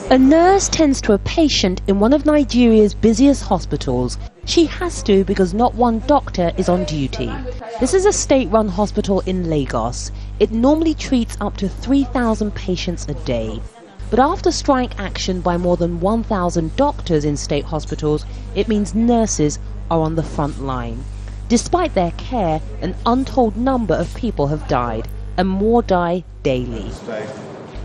A nurse tends to a patient in one of Nigeria's busiest hospitals. She has to because not one doctor is on duty. This is a state-run hospital in Lagos. It normally treats up to 3,000 patients a day. But after strike action by more than 1,000 doctors in state hospitals, it means nurses are on the front line. Despite their care, an untold number of people have died, and more die daily.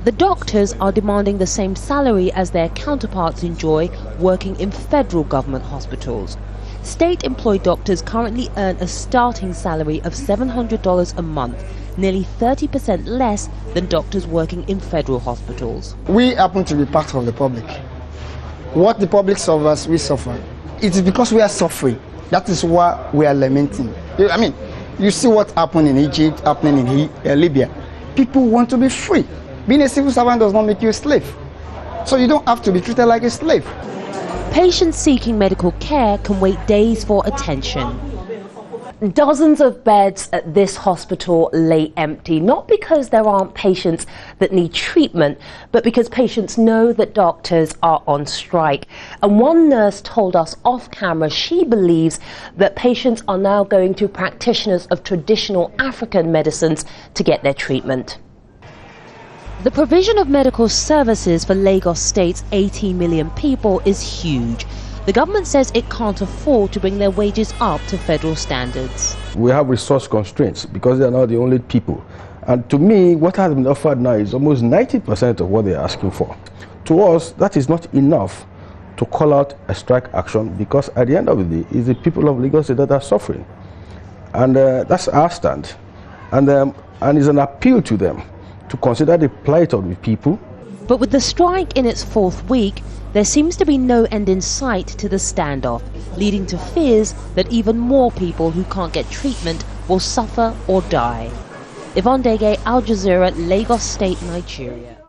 The doctors are demanding the same salary as their counterparts enjoy working in federal government hospitals. State-employed doctors currently earn a starting salary of $700 a month, nearly 30% less than doctors working in federal hospitals. We happen to be part of the public. What the public suffers, we suffer. It is because we are suffering. That is why we are lamenting. I mean, you see what happened in Egypt, happening in Libya. People want to be free. Being a civil servant does not make you a slave. So you don't have to be treated like a slave. Patients seeking medical care can wait days for attention. Dozens of beds at this hospital lay empty, not because there aren't patients that need treatment, but because patients know that doctors are on strike. And one nurse told us off camera she believes that patients are now going to practitioners of traditional African medicines to get their treatment. The provision of medical services for Lagos State's 18 million people is huge. The government says it can't afford to bring their wages up to federal standards. We have resource constraints because they are not the only people. And to me, what has been offered now is almost 90% of what they are asking for. To us, that is not enough to call out a strike action because at the end of the day, it's the people of Lagos State that are suffering. And that's our stand. And it's an appeal to them to consider the plight of the people. But with the strike in its fourth week, there seems to be no end in sight to the standoff, leading to fears that even more people who can't get treatment will suffer or die. Yvonne Ndege, Al Jazeera, Lagos State, Nigeria.